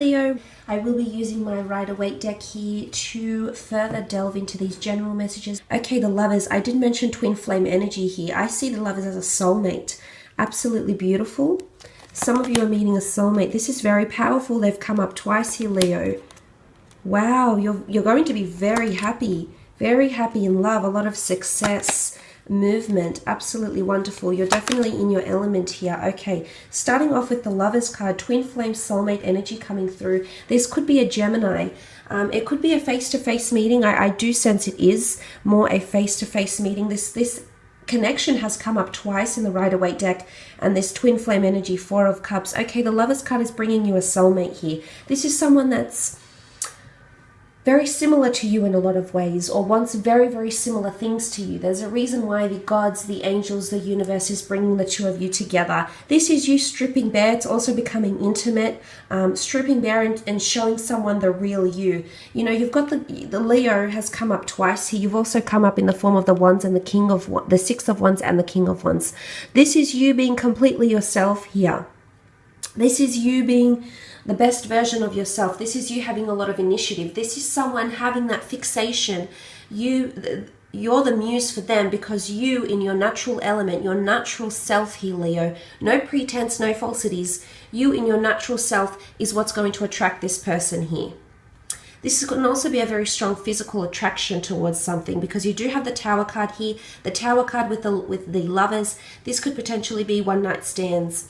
Leo, I will be using my Rider-Waite deck here to further delve into these general messages. Okay, the lovers, I did mention twin flame energy here. I see the lovers as a soulmate. Absolutely beautiful. Some of you are meeting a soulmate. This is very powerful. They've come up twice here, Leo. Wow, you're going to be very happy in love. A lot of success, movement, absolutely wonderful. You're definitely in your element here. Okay, starting off with the Lovers card, twin flame soulmate energy coming through. This could be a Gemini. It could be a face-to-face meeting. I do sense it is more a face-to-face meeting. This connection has come up twice in the Rider-Waite deck, and this twin flame energy, Four of Cups. Okay, the Lovers card is bringing you a soulmate here. This is someone that's very similar to you in a lot of ways, or wants very similar things to you. There's a reason why the gods, the angels, the universe is bringing the two of you together. This is you stripping bare. It's also becoming intimate, stripping bare and showing someone the real you. You know, you've got the Leo has come up twice here. You've also come up in the form of the Wands and the Six of Wands and the King of Wands. This is you being completely yourself here. This is you being the best version of yourself. This is you having a lot of initiative. This is someone having that fixation. You're the muse for them because you, in your natural element, your natural self here, Leo, no pretense, no falsities, you in your natural self is what's going to attract this person here. This can also be a very strong physical attraction towards something, because you do have the Tower card here, the Tower card with the Lovers. This could potentially be one night stands.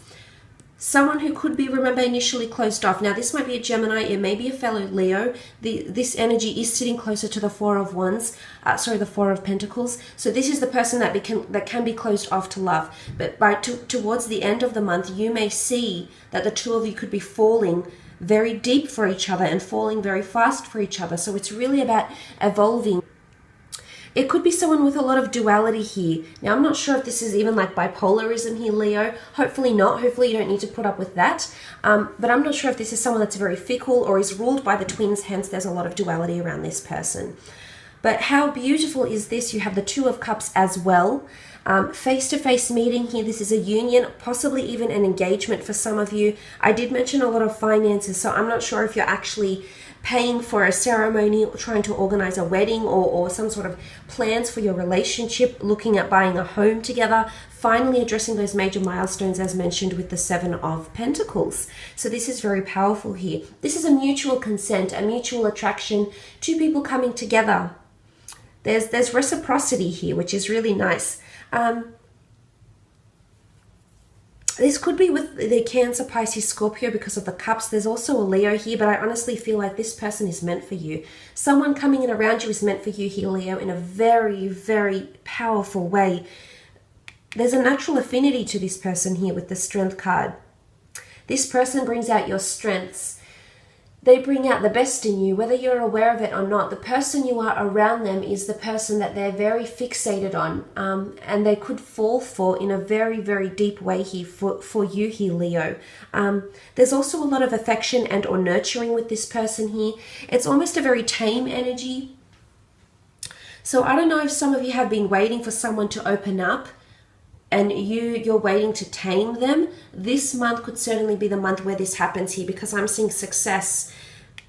Someone who could be, remember, initially closed off. Now, this might be a Gemini. It may be a fellow Leo. This energy is sitting closer to the Four of Wands. The Four of Pentacles. So this is the person that can be closed off to love. But towards the end of the month, you may see that the two of you could be falling very deep for each other and falling very fast for each other. So it's really about evolving. It could be someone with a lot of duality here. Now, I'm not sure if this is even like bipolarism here, Leo. Hopefully not. Hopefully you don't need to put up with that. But I'm not sure if this is someone that's very fickle or is ruled by the twins, hence there's a lot of duality around this person. But how beautiful is this? You have the Two of Cups as well. Face-to-face meeting here. This is a union, possibly even an engagement for some of you. I did mention a lot of finances, so I'm not sure if you're actually paying for a ceremony or trying to organize a wedding or some sort of plans for your relationship, looking at buying a home together, finally addressing those major milestones as mentioned with the Seven of Pentacles. So this is very powerful here. This is a mutual consent, a mutual attraction, two people coming together. There's reciprocity here, which is really nice. This could be with the Cancer, Pisces, Scorpio because of the cups. There's also a Leo here, but I honestly feel like this person is meant for you. Someone coming in around you is meant for you here, Leo, in a very powerful way. There's a natural affinity to this person here with the Strength card. This person brings out your strengths. They bring out the best in you, whether you're aware of it or not. The person you are around them is the person that they're very fixated on, and they could fall for in a very deep way here for you here, Leo. There's also a lot of affection and or nurturing with this person here. It's almost a very tame energy. So I don't know if some of you have been waiting for someone to open up, and you're waiting to tame them. This month could certainly be the month where this happens here, because I'm seeing success.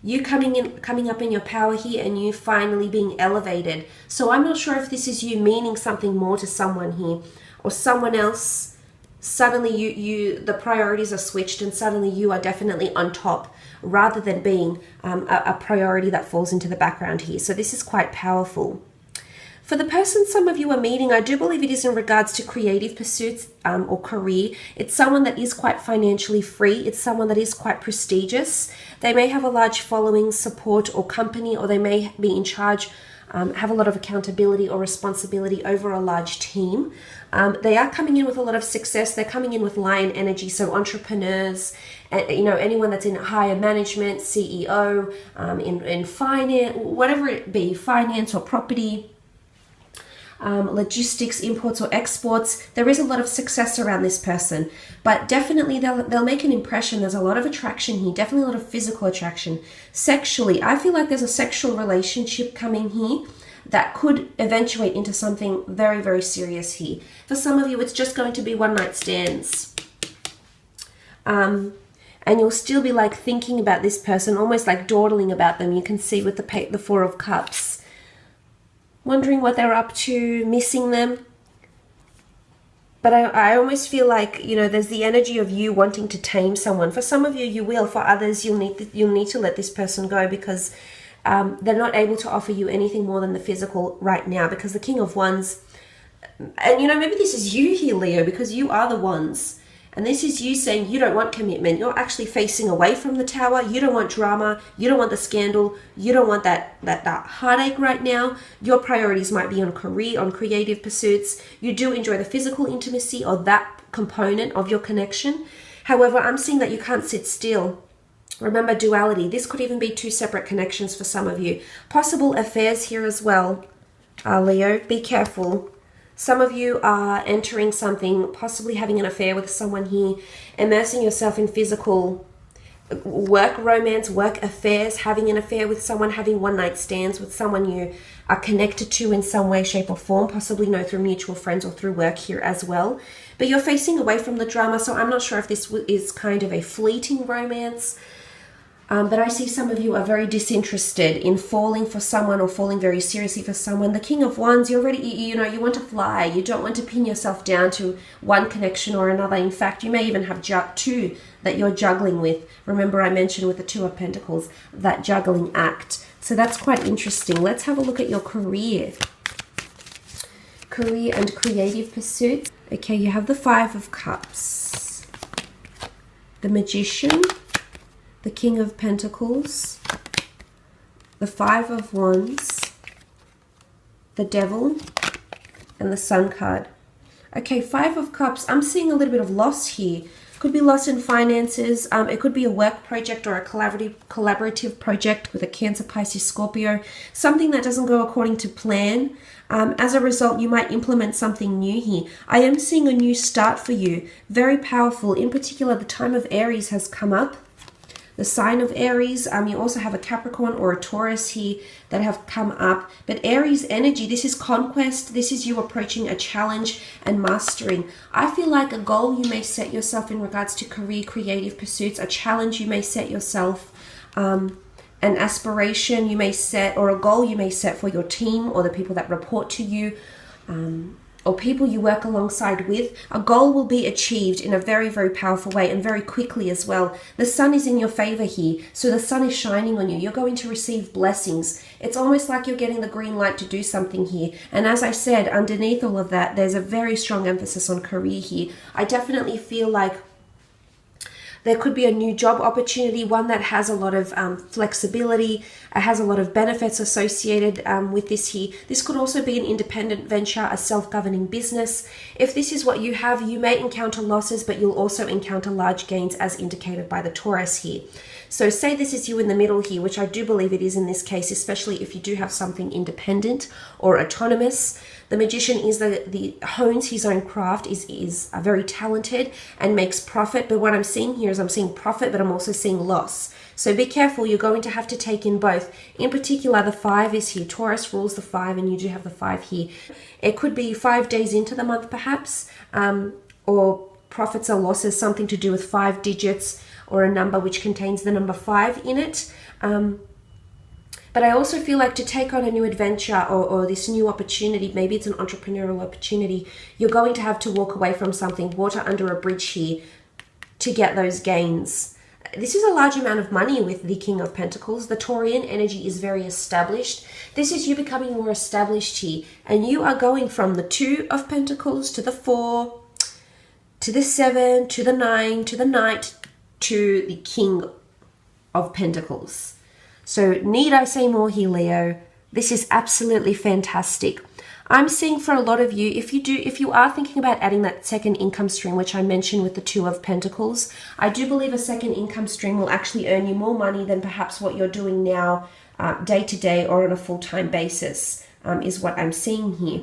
You coming up in your power here, and you finally being elevated. So I'm not sure if this is you meaning something more to someone here, or someone else. Suddenly the priorities are switched, and suddenly you are definitely on top, rather than being a priority that falls into the background here. So this is quite powerful. For the person some of you are meeting, I do believe it is in regards to creative pursuits or career. It's someone that is quite financially free. It's someone that is quite prestigious. They may have a large following, support, or company, or they may be in charge, have a lot of accountability or responsibility over a large team. They are coming in with a lot of success. They're coming in with lion energy, so entrepreneurs, anyone that's in higher management, CEO, in finance, whatever it be, finance or property. Logistics, imports or exports. There is a lot of success around this person, but definitely they'll make an impression. There's a lot of attraction here, definitely a lot of physical attraction. Sexually, I feel like there's a sexual relationship coming here that could eventuate into something very serious here. For some of you, it's just going to be one night stands. and you'll still be like thinking about this person, almost like dawdling about them. You can see with the Four of Cups. Wondering what they're up to, missing them. But I almost feel like, you know, there's the energy of you wanting to tame someone. For some of you, you will. For others, you'll need to let this person go because they're not able to offer you anything more than the physical right now. Because the King of Wands, and you know, maybe this is you here, Leo, because you are the Wands. And this is you saying you don't want commitment. You're actually facing away from the Tower. You don't want drama. You don't want the scandal. You don't want that heartache right now. Your priorities might be on career, on creative pursuits. You do enjoy the physical intimacy or that component of your connection. However, I'm seeing that you can't sit still. Remember duality. This could even be two separate connections for some of you. Possible affairs here as well, Leo. Be careful. Some of you are entering something, possibly having an affair with someone here, immersing yourself in physical work romance, work affairs, having an affair with someone, having one-night stands with someone you are connected to in some way, shape or form, possibly know through mutual friends or through work here as well. But you're facing away from the drama, so I'm not sure if this is kind of a fleeting romance. But I see some of you are very disinterested in falling for someone or falling very seriously for someone. The King of Wands, you're already, you know, you want to fly. You don't want to pin yourself down to one connection or another. In fact, you may even have two that you're juggling with. Remember, I mentioned with the Two of Pentacles, that juggling act. So that's quite interesting. Let's have a look at your career. Career and creative pursuits. Okay, you have the Five of Cups, the Magician, the King of Pentacles, the Five of Wands, the Devil, and the Sun card. Okay, Five of Cups. I'm seeing a little bit of loss here. Could be loss in finances. It could be a work project or a collaborative project with a Cancer, Pisces, Scorpio. Something that doesn't go according to plan. As a result, you might implement something new here. I am seeing a new start for you. Very powerful. In particular, the time of Aries has come up. The sign of Aries. You also have a Capricorn or a Taurus here that have come up. But Aries energy, this is conquest. This is you approaching a challenge and mastering. I feel like a goal you may set yourself in regards to career, creative pursuits, a challenge you may set yourself, an aspiration you may set, or a goal you may set for your team or the people that report to you, or people you work alongside with. A goal will be achieved in a very, very powerful way and very quickly as well. The sun is in your favor here, so the sun is shining on you. You're going to receive blessings. It's almost like you're getting the green light to do something here. And as I said, underneath all of that, there's a very strong emphasis on career here. I definitely feel like there could be a new job opportunity, one that has a lot of flexibility, has a lot of benefits associated with this here. This could also be an independent venture, a self-governing business. If this is what you have, you may encounter losses, but you'll also encounter large gains as indicated by the Taurus here. So say this is you in the middle here, which I do believe it is in this case, especially if you do have something independent or autonomous. The Magician is the hones his own craft, is very talented and makes profit. But what I'm seeing here is I'm seeing profit, but I'm also seeing loss. So be careful. You're going to have to take in both. In particular, the 5 is here. Taurus rules the 5, and you do have the 5 here. It could be 5 days into the month, perhaps, or profits or losses, something to do with 5 digits or a number which contains the number 5 in it. But I also feel like to take on a new adventure or this new opportunity, maybe it's an entrepreneurial opportunity, you're going to have to walk away from something, water under a bridge here, to get those gains. This is a large amount of money with the King of Pentacles. The Taurian energy is very established. This is you becoming more established here. And you are going from the 2 of Pentacles to the 4, to the 7, to the 9, to the Knight, to the King of Pentacles. So need I say more here, Leo? This is absolutely fantastic. I'm seeing for a lot of you, if you are thinking about adding that second income stream, which I mentioned with the 2 of Pentacles, I do believe a second income stream will actually earn you more money than perhaps what you're doing now, day to day or on a full-time basis, is what I'm seeing here.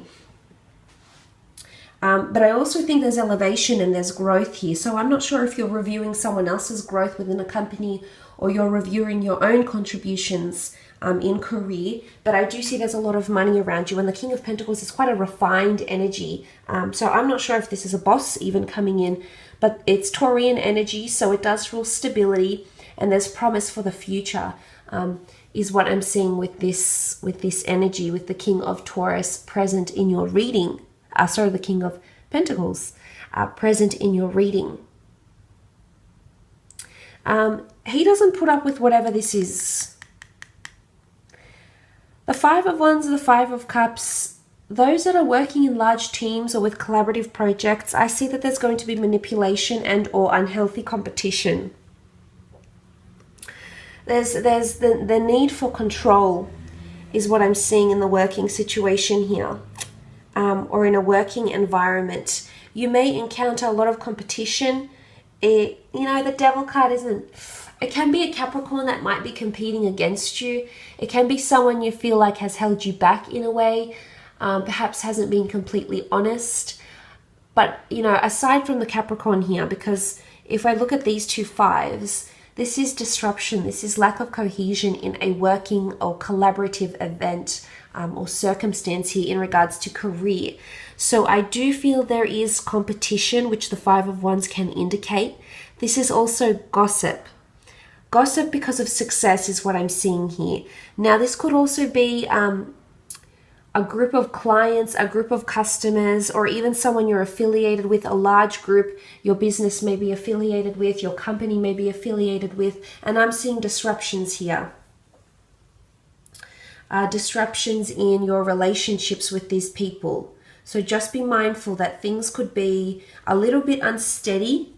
But I also think there's elevation and there's growth here. So I'm not sure if you're reviewing someone else's growth within a company or you're reviewing your own contributions in career. But I do see there's a lot of money around you, and the King of Pentacles is quite a refined energy. So I'm not sure if this is a boss even coming in, but it's Taurian energy, so it does rule stability, and there's promise for the future, is what I'm seeing with this energy, with the King of Taurus present in your reading. The King of Pentacles present in your reading. He doesn't put up with whatever this is. The Five of Wands, the Five of Cups, those that are working in large teams or with collaborative projects, I see that there's going to be manipulation and or unhealthy competition. There's the need for control is what I'm seeing in the working situation here, or in a working environment. You may encounter a lot of competition. The Devil card isn't... It can be a Capricorn that might be competing against you. It can be someone you feel like has held you back in a way, perhaps hasn't been completely honest. But, aside from the Capricorn here, because if I look at these two fives, this is disruption. This is lack of cohesion in a working or collaborative event or circumstance here in regards to career. So I do feel there is competition, which the Five of Wands can indicate. This is also gossip. Gossip because of success is what I'm seeing here. Now, this could also be a group of clients, a group of customers, or even someone you're affiliated with, a large group your business may be affiliated with, your company may be affiliated with, and I'm seeing disruptions here. Disruptions in your relationships with these people. So just be mindful that things could be a little bit unsteady.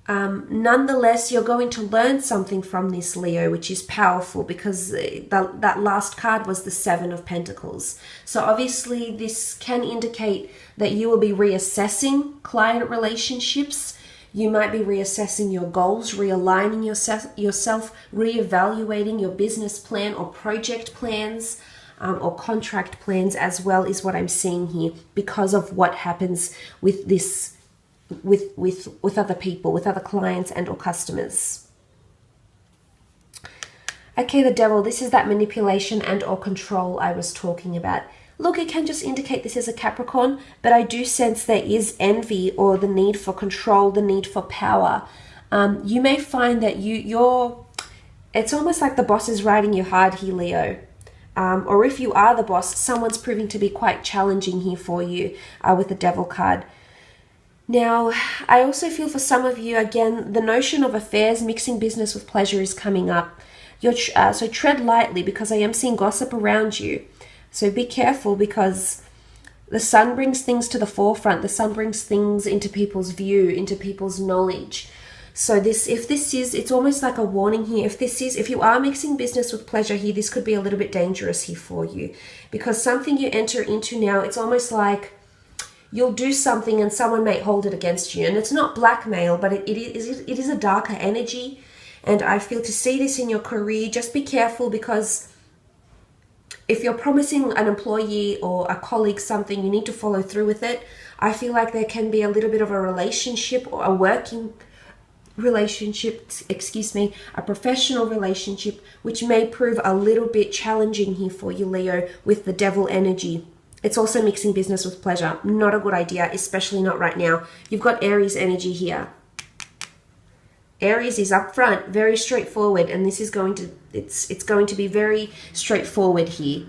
Nonetheless, you're going to learn something from this, Leo, which is powerful, because that last card was the Seven of Pentacles. So obviously this can indicate that you will be reassessing client relationships. You might be reassessing your goals, realigning yourself, reevaluating your business plan or project plans, or contract plans as well, is what I'm seeing here, because of what happens with this, with other people, with other clients and or customers. Okay, the Devil, this is that manipulation and or control I was talking about. Look, it can just indicate this is a Capricorn, but I do sense there is envy or the need for control, the need for power. You may find that it's almost like the boss is riding you hard here, Leo. Or if you are the boss, someone's proving to be quite challenging here for you with the Devil card. Now, I also feel for some of you, again, the notion of affairs, mixing business with pleasure is coming up. So tread lightly, because I am seeing gossip around you. So be careful, because the sun brings things to the forefront. The sun brings things into people's view, into people's knowledge. So it's almost like a warning here. If you are mixing business with pleasure here, this could be a little bit dangerous here for you, because something you enter into now, it's almost like you'll do something and someone may hold it against you. And it's not blackmail, but it is a darker energy. And I feel to see this in your career, just be careful, because if you're promising an employee or a colleague something, you need to follow through with it. I feel like there can be a little bit of a relationship, or a working relationship, a professional relationship, which may prove a little bit challenging here for you, Leo, with the Devil energy. It's also mixing business with pleasure. Not a good idea, especially not right now. You've got Aries energy here. Aries is upfront, very straightforward, and this is going to it's going to be very straightforward here.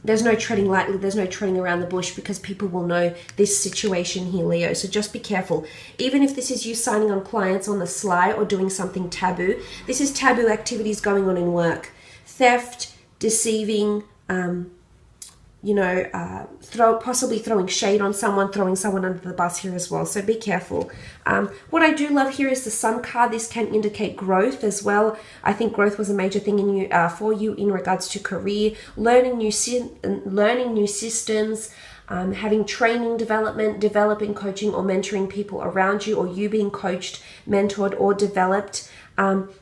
There's no treading lightly, there's no treading around the bush, because people will know this situation here, Leo. So just be careful. Even if this is you signing on clients on the sly or doing something taboo, this is taboo activities going on in work. Theft, deceiving, possibly throwing shade on someone, throwing someone under the bus here as well. So be careful. What I do love here is the Sun card. This can indicate growth as well. I think growth was a major thing for you in regards to career, learning new systems, having training development, developing, coaching or mentoring people around you, or you being coached, mentored or developed.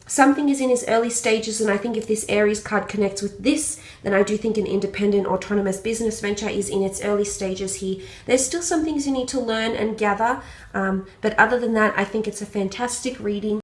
Something is in its early stages, and I think if this Aries card connects with this, then I do think an independent, autonomous business venture is in its early stages here. There's still some things you need to learn and gather, but other than that, I think it's a fantastic reading.